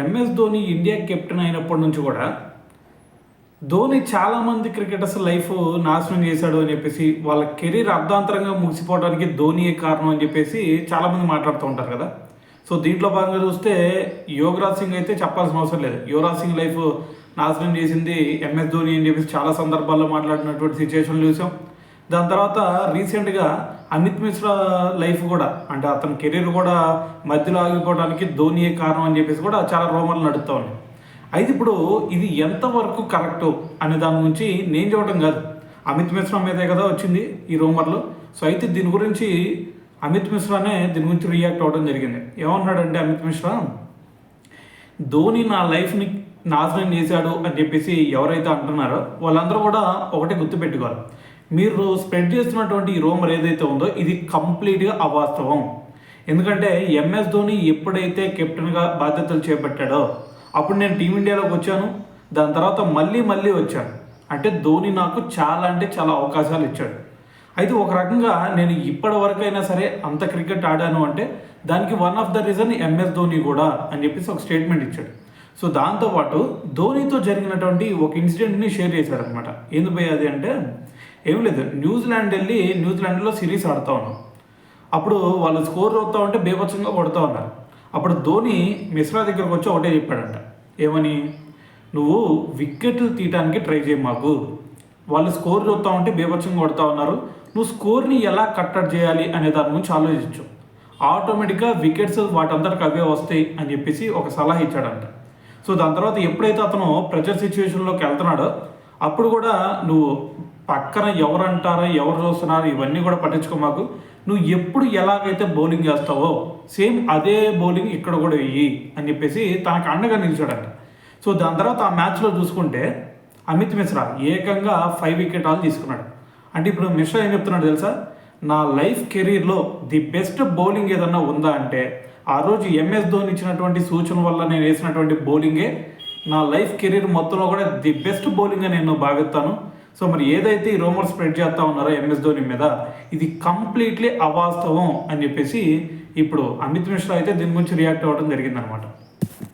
MS Dhoni India captain అయినప్పటి నుంచి కూడా ధోని చాలామంది క్రికెటర్స్ లైఫ్ నాశనం చేశాడు అని చెప్పేసి వాళ్ళ కెరీర్ అర్ధాంతరంగా ముగిసిపోవడానికి ధోనియే కారణం అని చెప్పేసి చాలామంది మాట్లాడుతూ ఉంటారు కదా. సో దీంట్లో భాగంగా చూస్తే యువరాజ్ సింగ్ అయితే చెప్పాల్సిన అవసరం లేదు. యువరాజ్ సింగ్ లైఫ్ నాశనం చేసింది ఎంఎస్ ధోని అని చెప్పేసి చాలా సందర్భాల్లో మాట్లాడినటువంటి సిచ్యువేషన్లు చూసాం. దాని తర్వాత రీసెంట్గా అమిత్ మిశ్రా లైఫ్ కూడా, అంటే అతని కెరీర్ కూడా మధ్యలో ఆగిపోవడానికి ధోనియే కారణం అని చెప్పేసి కూడా చాలా రూమర్లు నడుస్తూ ఉన్నాయి. అయితే ఇప్పుడు ఇది ఎంతవరకు కరెక్టు అనే దాని గురించి నేను చూడటం కాదు, అమిత్ మిశ్రా మీదే కదా వచ్చింది ఈ రూమర్లు. సో అయితే దీని గురించి అమిత్ మిశ్రానే దీని గురించి రియాక్ట్ అవ్వడం జరిగింది. ఏమన్నాడంటే అమిత్ మిశ్రా, ధోని నా లైఫ్ని నాశనం చేశాడు అని చెప్పేసి ఎవరైతే అంటున్నారో వాళ్ళందరూ కూడా ఒకటే గుర్తుపెట్టుకోవాలి, మీరు స్ప్రెడ్ చేస్తున్నటువంటి ఈ రూమర్ ఏదైతే ఉందో ఇది కంప్లీట్గా అవాస్తవం. ఎందుకంటే ఎంఎస్ ధోని ఎప్పుడైతే కెప్టెన్గా బాధ్యతలు చేపట్టాడో అప్పుడు నేను టీమిండియాలోకి వచ్చాను, దాని తర్వాత మళ్ళీ వచ్చాను. అంటే ధోని నాకు చాలా అంటే చాలా అవకాశాలు ఇచ్చాడు. అయితే ఒక రకంగా నేను ఇప్పటి వరకైనా సరే అంత క్రికెట్ ఆడాను అంటే దానికి one of the reason MS Dhoni కూడా అని చెప్పేసి ఒక స్టేట్మెంట్ ఇచ్చాడు. సో దాంతోపాటు ధోనితో జరిగినటువంటి ఒక ఇన్సిడెంట్ని షేర్ చేశాడు అనమాట. ఏంది పోయి అది అంటే ఏం లేదు, న్యూజిలాండ్లో సిరీస్ ఆడుతూ ఉన్నాం. అప్పుడు వాళ్ళు స్కోర్ అవుతా ఉంటే బేభత్సంగా కొడుతూ ఉన్నారు. అప్పుడు ధోని మిశ్రా దగ్గరకు వచ్చి ఒకటే చెప్పాడంట, ఏమని, నువ్వు వికెట్లు తీయడానికి ట్రై చేయి, మాకు వాళ్ళు స్కోర్ చూస్తూ ఉంటే బేభత్సంగా కొడుతూ ఉన్నారు, నువ్వు స్కోర్ని ఎలా కట్టడి చేయాలి అనే దాని గురించి ఆలోచించు, ఆటోమేటిక్గా వికెట్స్ వాటంతటికి అవే వస్తాయి అని చెప్పేసి ఒక సలహా ఇచ్చాడంట. సో దాని తర్వాత ఎప్పుడైతే అతను ప్రెజర్ సిచ్యువేషన్లోకి వెళ్తున్నాడో అప్పుడు కూడా నువ్వు పక్కన ఎవరు అంటారో ఎవరు చూస్తున్నారో ఇవన్నీ కూడా పట్టించుకో, మాకు నువ్వు ఎప్పుడు ఎలాగైతే బౌలింగ్ చేస్తావో సేమ్ అదే బౌలింగ్ ఇక్కడ కూడా వెయ్యి అని చెప్పేసి తనకు అండగా నిలిచాడంట. సో దాని తర్వాత ఆ మ్యాచ్లో చూసుకుంటే అమిత్ మిశ్రా ఏకంగా 5 వికెట్ తీసుకున్నాడు. అంటే ఇప్పుడు మిశ్రా ఏం చెప్తున్నాడు తెలుసా, నా లైఫ్ కెరీర్లో ది బెస్ట్ బౌలింగ్ ఏదన్నా ఉందా అంటే ఆ రోజు ఎంఎస్ ధోని ఇచ్చినటువంటి సూచన వల్ల నేను వేసినటువంటి బౌలింగే నా లైఫ్ కెరీర్ మొత్తంలో కూడా ది బెస్ట్ బౌలింగ్గా నేను భావిస్తాను. సో మరి ఏదైతే ఈ రూమర్ స్ప్రెడ్ చేస్తూ ఉన్నారో ఎంఎస్ ధోని మీద ఇది కంప్లీట్లీ అవాస్తవం అని చెప్పేసి ఇప్పుడు అమిత్ మిశ్రా అయితే దీని గురించి రియాక్ట్ అవ్వడం జరిగిందనమాట.